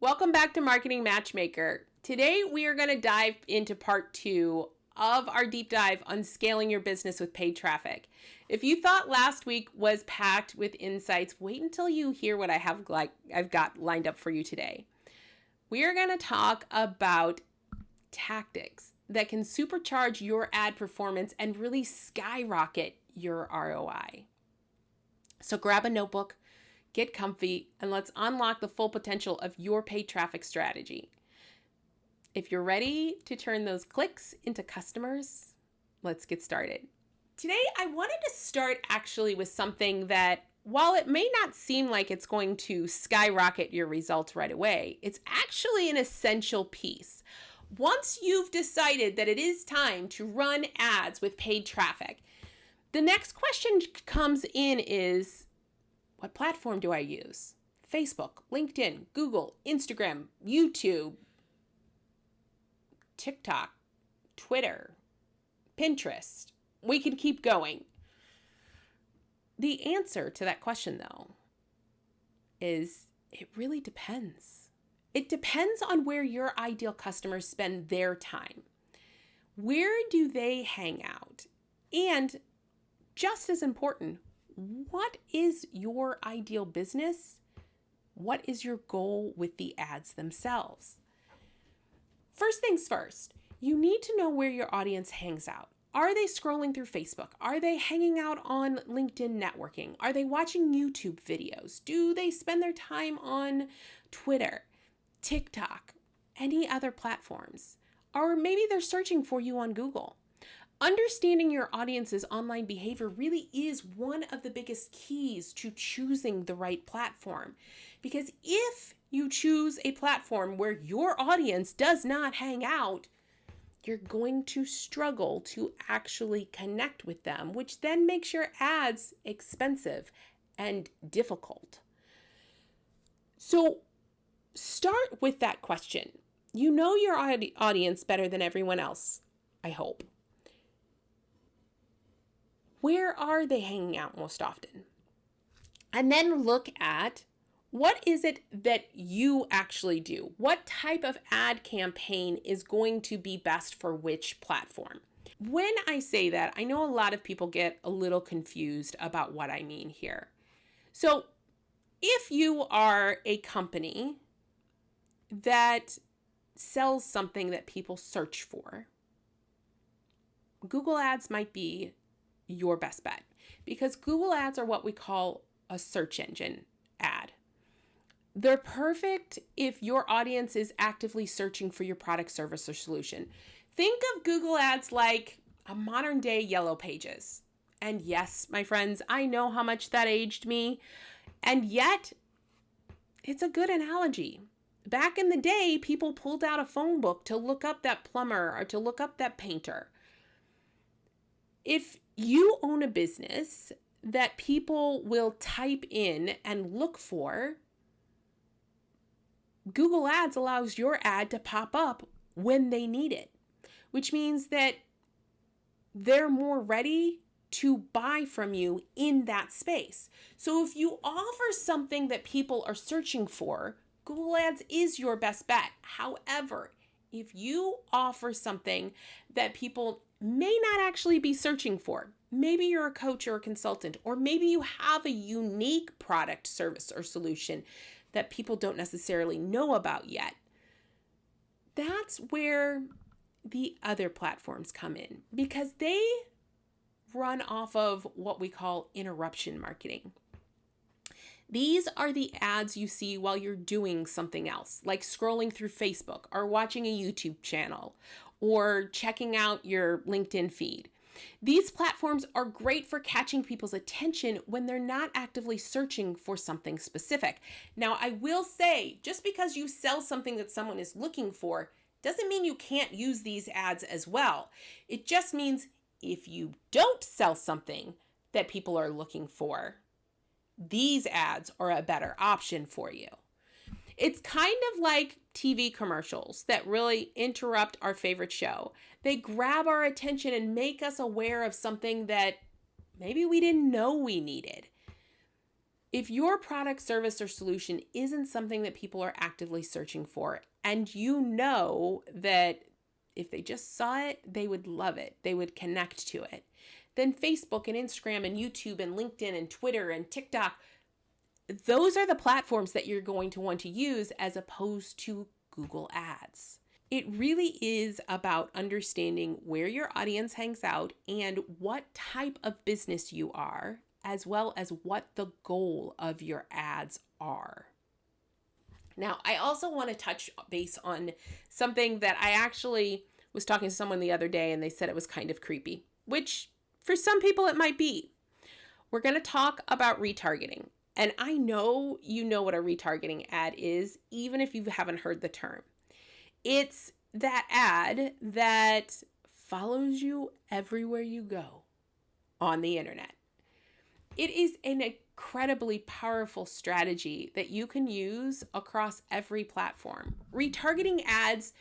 Welcome back to Marketing Matchmaker. Today we are going to dive into part 2 of our deep dive on scaling your business with paid traffic. If you thought last week was packed with insights, wait until you hear what I've got lined up for you today. We are going to talk about tactics that can supercharge your ad performance and really skyrocket your ROI. So grab a notebook, get comfy, and let's unlock the full potential of your paid traffic strategy. If you're ready to turn those clicks into customers, let's get started. Today, I wanted to start actually with something that, while it may not seem like it's going to skyrocket your results right away, it's actually an essential piece. Once you've decided that it is time to run ads with paid traffic, the next question comes in is, what platform do I use? Facebook, LinkedIn, Google, Instagram, YouTube, TikTok, Twitter, Pinterest. We can keep going. The answer to that question, though, is it really depends. It depends on where your ideal customers spend their time. Where do they hang out? And just as important, what is your ideal business? What is your goal with the ads themselves? First things first, you need to know where your audience hangs out. Are they scrolling through Facebook? Are they hanging out on LinkedIn networking? Are they watching YouTube videos? Do they spend their time on Twitter, TikTok, any other platforms? Or maybe they're searching for you on Google. Understanding your audience's online behavior really is one of the biggest keys to choosing the right platform. Because if you choose a platform where your audience does not hang out, you're going to struggle to actually connect with them, which then makes your ads expensive and difficult. So start with that question. You know your audience better than everyone else, I hope. Where are they hanging out most often? And then look at, what is it that you actually do? What type of ad campaign is going to be best for which platform? When I say that, I know a lot of people get a little confused about what I mean here. So if you are a company that sells something that people search for, Google Ads might be your best bet, because Google Ads are what we call a search engine ad. They're perfect if your audience is actively searching for your product, service, or solution. Think of Google Ads like a modern day Yellow Pages. And yes, my friends, I know how much that aged me, and yet it's a good analogy. Back in the day, people pulled out a phone book to look up that plumber or to look up that painter. If you own a business that people will type in and look for, Google Ads allows your ad to pop up when they need it, which means that they're more ready to buy from you in that space. So if you offer something that people are searching for, Google Ads is your best bet. However, if you offer something that people may not actually be searching for, maybe you're a coach or a consultant, or maybe you have a unique product, service, or solution that people don't necessarily know about yet, that's where the other platforms come in, because they run off of what we call interruption marketing. These are the ads you see while you're doing something else, like scrolling through Facebook or watching a YouTube channel or checking out your LinkedIn feed. These platforms are great for catching people's attention when they're not actively searching for something specific. Now, I will say, just because you sell something that someone is looking for doesn't mean you can't use these ads as well. It just means if you don't sell something that people are looking for, these ads are a better option for you. It's kind of like TV commercials that really interrupt our favorite show. They grab our attention and make us aware of something that maybe we didn't know we needed. If your product, service, or solution isn't something that people are actively searching for, and you know that if they just saw it, they would love it, they would connect to it, then Facebook and Instagram and YouTube and LinkedIn and Twitter and TikTok, those are the platforms that you're going to want to use as opposed to Google Ads. It really is about understanding where your audience hangs out and what type of business you are, as well as what the goal of your ads are. Now, I also want to touch base on something that I actually was talking to someone the other day and they said it was kind of creepy, which for some people it might be. We're going to talk about retargeting. And I know you know what a retargeting ad is, even if you haven't heard the term. It's that ad that follows you everywhere you go on the internet. It is an incredibly powerful strategy that you can use across every platform. Retargeting ads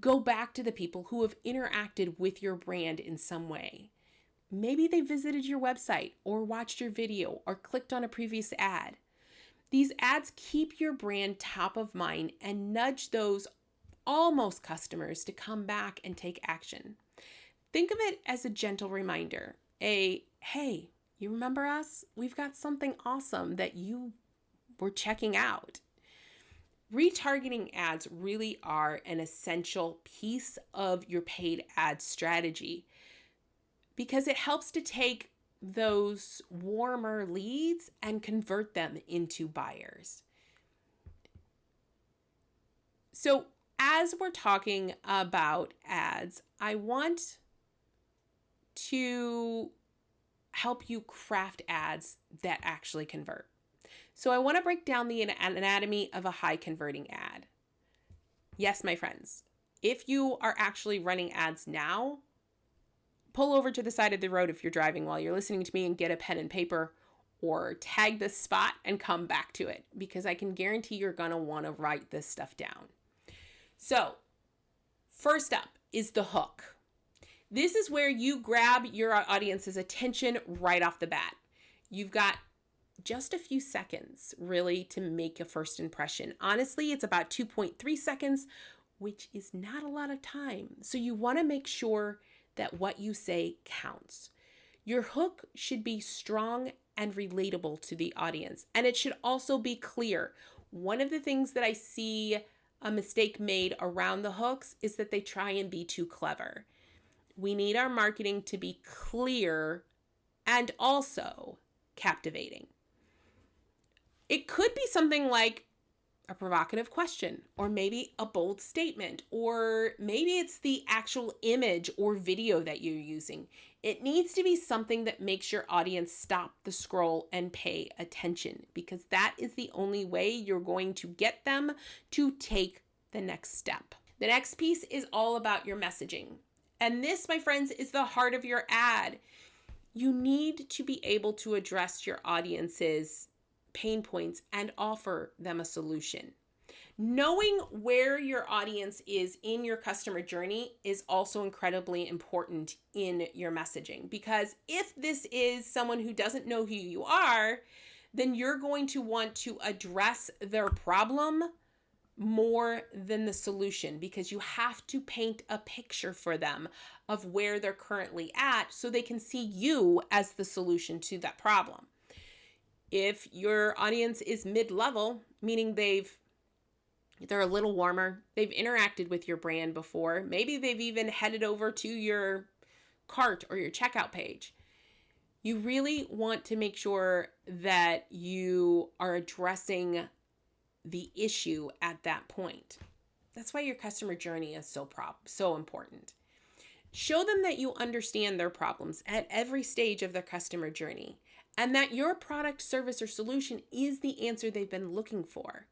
go back to the people who have interacted with your brand in some way. Maybe they visited your website or watched your video or clicked on a previous ad. These ads keep your brand top of mind and nudge those almost customers to come back and take action. Think of it as a gentle reminder, hey, you remember us? We've got something awesome that you were checking out. Retargeting ads really are an essential piece of your paid ad strategy because it helps to take those warmer leads and convert them into buyers. So as we're talking about ads, I want to help you craft ads that actually convert. So I want to break down the anatomy of a high converting ad. Yes, my friends, if you are actually running ads now, pull over to the side of the road if you're driving while you're listening to me and get a pen and paper or tag this spot and come back to it because I can guarantee you're going to want to write this stuff down. So first up is the hook. This is where you grab your audience's attention right off the bat. You've got just a few seconds really to make a first impression. Honestly, it's about 2.3 seconds, which is not a lot of time. So you want to make sure that what you say counts. Your hook should be strong and relatable to the audience, and it should also be clear. One of the things that I see a mistake made around the hooks is that they try and be too clever. We need our marketing to be clear and also captivating. It could be something like a provocative question, or maybe a bold statement, or maybe it's the actual image or video that you're using. It needs to be something that makes your audience stop the scroll and pay attention, because that is the only way you're going to get them to take the next step. The next piece is all about your messaging. And this, my friends, is the heart of your ad. You need to be able to address your audience's pain points and offer them a solution. Knowing where your audience is in your customer journey is also incredibly important in your messaging, because if this is someone who doesn't know who you are, then you're going to want to address their problem more than the solution, because you have to paint a picture for them of where they're currently at so they can see you as the solution to that problem. If your audience is mid-level, meaning they're a little warmer, they've interacted with your brand before, maybe they've even headed over to your cart or your checkout page, you really want to make sure that you are addressing the issue at that point. That's why your customer journey is so important. Show them that you understand their problems at every stage of their customer journey, and that your product, service, or solution is the answer they've been looking for.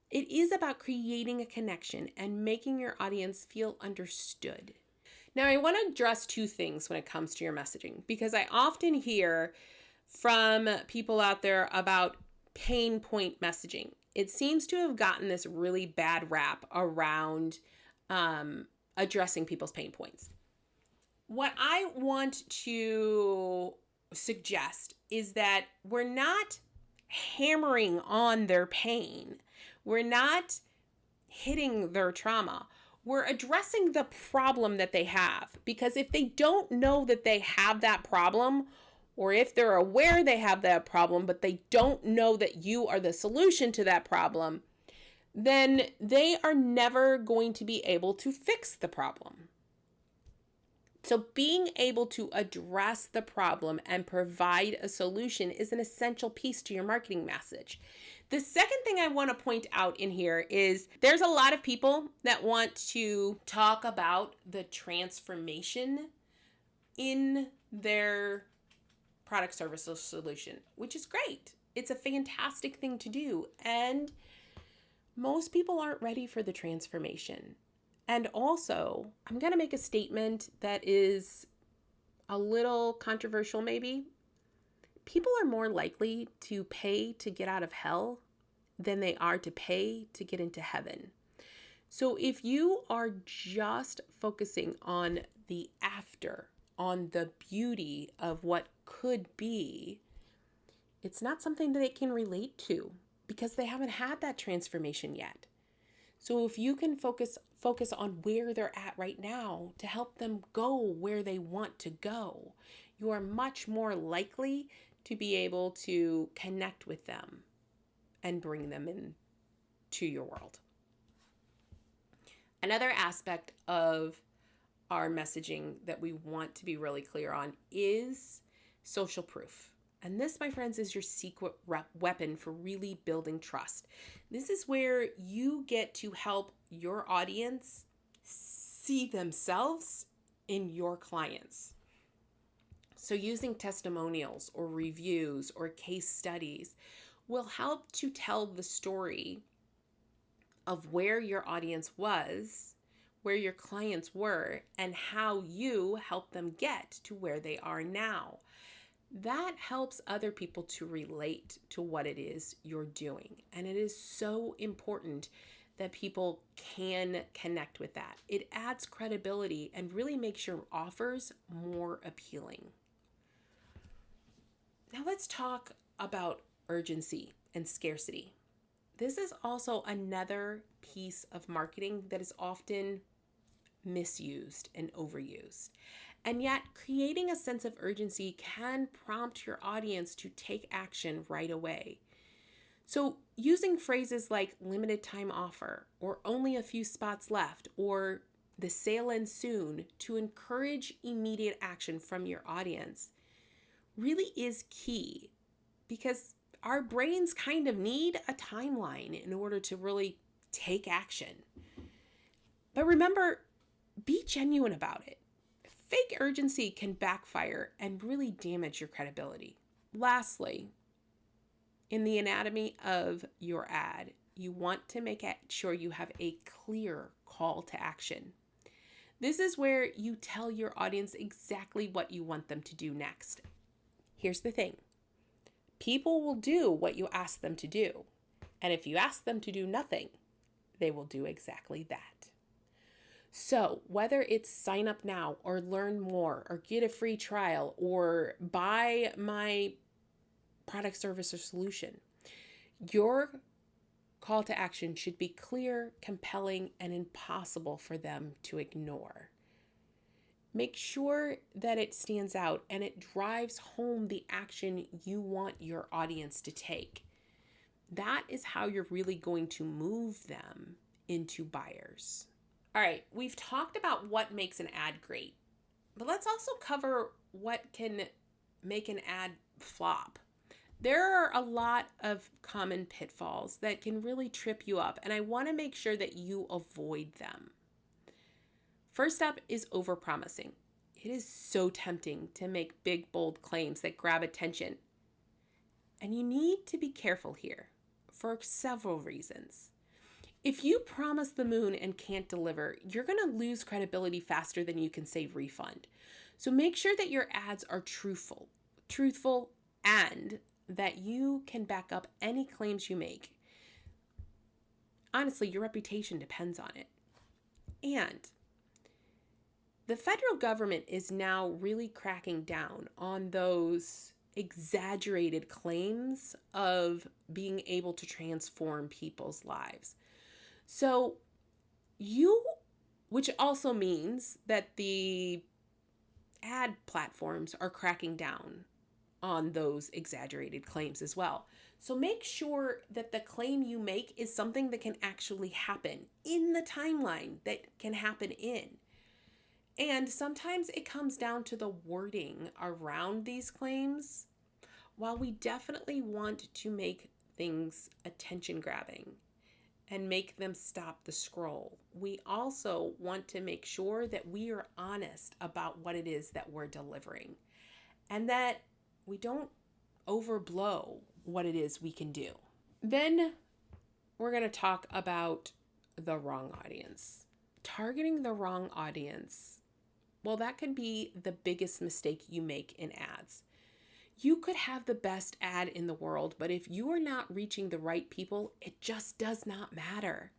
It is about creating a connection and making your audience feel understood. Now, I want to address two things when it comes to your messaging, because I often hear from people out there about pain point messaging. It seems to have gotten this really bad rap around addressing people's pain points. What I want to suggest is that we're not hammering on their pain. We're not hitting their trauma. We're addressing the problem that they have. Because if they don't know that they have that problem, or if they're aware they have that problem, but they don't know that you are the solution to that problem, then they are never going to be able to fix the problem. So being able to address the problem and provide a solution is an essential piece to your marketing message. The second thing I want to point out in here is there's a lot of people that want to talk about the transformation in their product, service, or solution, which is great. It's a fantastic thing to do. And most people aren't ready for the transformation. And also, I'm going to make a statement that is a little controversial maybe. People are more likely to pay to get out of hell than they are to pay to get into heaven. So if you are just focusing on the after, on the beauty of what could be, it's not something that they can relate to because they haven't had that transformation yet. So if you can focus on where they're at right now to help them go where they want to go, you are much more likely to be able to connect with them and bring them into your world. Another aspect of our messaging that we want to be really clear on is social proof. And this, my friends, is your secret weapon for really building trust. This is where you get to help your audience see themselves in your clients. So using testimonials or reviews or case studies will help to tell the story of where your audience was, where your clients were, and how you helped them get to where they are now. That helps other people to relate to what it is you're doing. And it is so important that people can connect with that. It adds credibility and really makes your offers more appealing. Now let's talk about urgency and scarcity. This is also another piece of marketing that is often misused and overused. And yet, creating a sense of urgency can prompt your audience to take action right away. So, using phrases like limited time offer, or only a few spots left, or the sale ends soon to encourage immediate action from your audience really is key, because our brains kind of need a timeline in order to really take action. But remember, be genuine about it. Fake urgency can backfire and really damage your credibility. Lastly, in the anatomy of your ad, you want to make sure you have a clear call to action. This is where you tell your audience exactly what you want them to do next. Here's the thing. People will do what you ask them to do. And if you ask them to do nothing, they will do exactly that. So whether it's sign up now or learn more or get a free trial or buy my product, service, or solution, your call to action should be clear, compelling, and impossible for them to ignore. Make sure that it stands out and it drives home the action you want your audience to take. That is how you're really going to move them into buyers. All right, we've talked about what makes an ad great, but let's also cover what can make an ad flop. There are a lot of common pitfalls that can really trip you up, and I want to make sure that you avoid them. First up is overpromising. It is so tempting to make big, bold claims that grab attention. And you need to be careful here for several reasons. If you promise the moon and can't deliver, you're going to lose credibility faster than you can say refund. So make sure that your ads are truthful, and that you can back up any claims you make. Honestly, your reputation depends on it. And the federal government is now really cracking down on those exaggerated claims of being able to transform people's lives. So which also means that the ad platforms are cracking down on those exaggerated claims as well. So make sure that the claim you make is something that can actually happen in the timeline that can happen in. And sometimes it comes down to the wording around these claims. While we definitely want to make things attention grabbing and make them stop the scroll, we also want to make sure that we are honest about what it is that we're delivering and that we don't overblow what it is we can do. Then we're going to talk about the wrong audience. Targeting the wrong audience, well, that can be the biggest mistake you make in ads. You could have the best ad in the world, but if you are not reaching the right people, it just does not matter.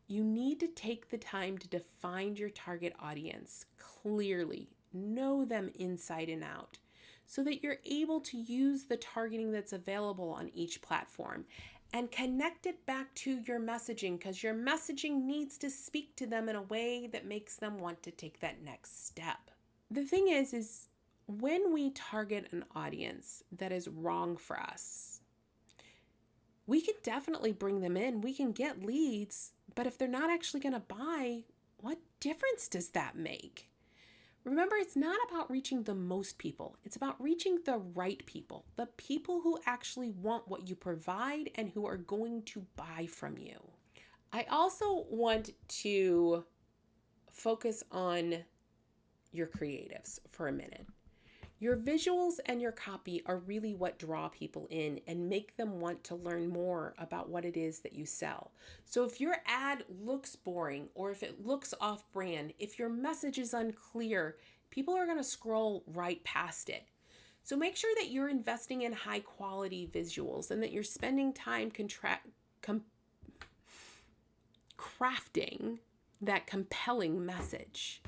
You need to take the time to define your target audience clearly, know them inside and out, so that you're able to use the targeting that's available on each platform and connect it back to your messaging, because your messaging needs to speak to them in a way that makes them want to take that next step. The thing is when we target an audience that is wrong for us, we can definitely bring them in, we can get leads, but if they're not actually going to buy, what difference does that make? Remember, it's not about reaching the most people. It's about reaching the right people, the people who actually want what you provide and who are going to buy from you. I also want to focus on your creatives for a minute. Your visuals and your copy are really what draw people in and make them want to learn more about what it is that you sell. So if your ad looks boring, or if it looks off-brand, if your message is unclear, people are going to scroll right past it. So make sure that you're investing in high quality visuals and that you're spending time crafting that compelling message.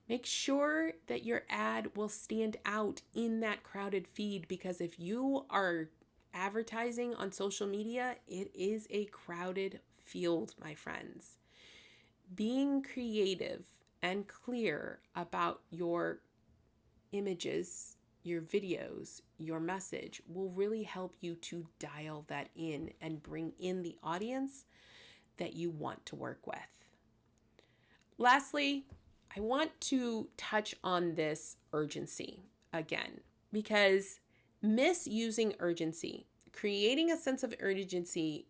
Make sure that your ad will stand out in that crowded feed, because if you are advertising on social media, it is a crowded field, my friends. Being creative and clear about your images, your videos, your message will really help you to dial that in and bring in the audience that you want to work with. Lastly, I want to touch on this urgency again, because misusing urgency, creating a sense of urgency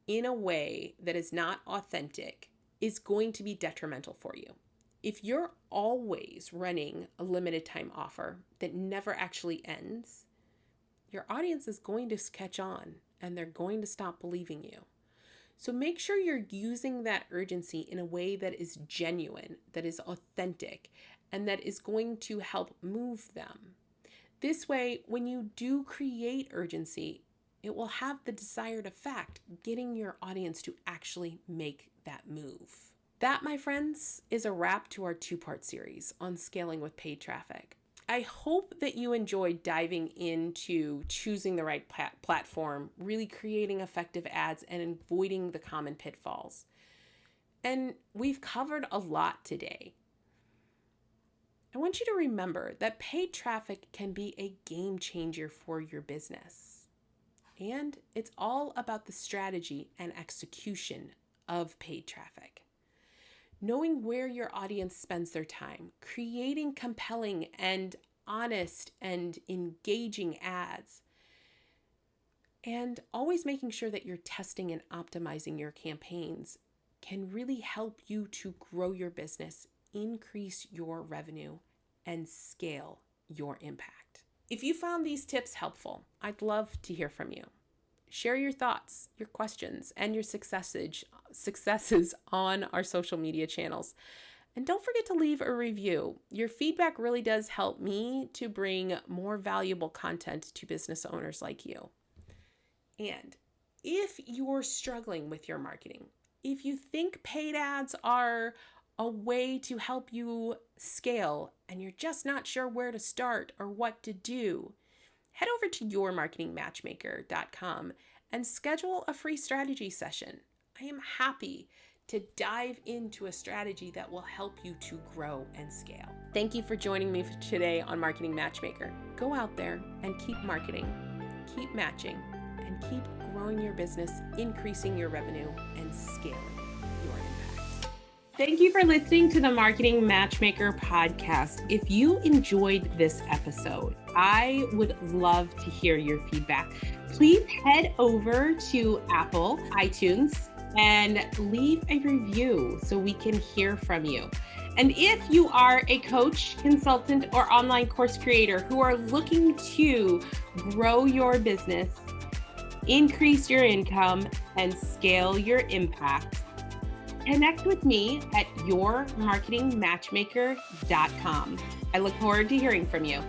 in a way that is not authentic, is going to be detrimental for you. If you're always running a limited time offer that never actually ends, your audience is going to catch on and they're going to stop believing you. So make sure you're using that urgency in a way that is genuine, that is authentic, and that is going to help move them. This way, when you do create urgency, it will have the desired effect, getting your audience to actually make that move. That, my friends, is a wrap to our 2-part series on scaling with paid traffic. I hope that you enjoyed diving into choosing the right platform, really creating effective ads, and avoiding the common pitfalls. And we've covered a lot today. I want you to remember that paid traffic can be a game changer for your business. And it's all about the strategy and execution of paid traffic. Knowing where your audience spends their time, creating compelling and honest and engaging ads, and always making sure that you're testing and optimizing your campaigns can really help you to grow your business, increase your revenue, and scale your impact. If you found these tips helpful, I'd love to hear from you. Share your thoughts, your questions, and your successes on our social media channels. And don't forget to leave a review. Your feedback really does help me to bring more valuable content to business owners like you. And if you're struggling with your marketing, if you think paid ads are a way to help you scale and you're just not sure where to start or what to do, head over to yourmarketingmatchmaker.com and schedule a free strategy session. I am happy to dive into a strategy that will help you to grow and scale. Thank you for joining me today on Marketing Matchmaker. Go out there and keep marketing, keep matching, and keep growing your business, increasing your revenue, and scaling your impact. Thank you for listening to the Marketing Matchmaker podcast. If you enjoyed this episode, I would love to hear your feedback. Please head over to Apple, iTunes, and leave a review so we can hear from you. And if you are a coach, consultant, or online course creator who are looking to grow your business, increase your income, and scale your impact, connect with me at yourmarketingmatchmaker.com. I look forward to hearing from you.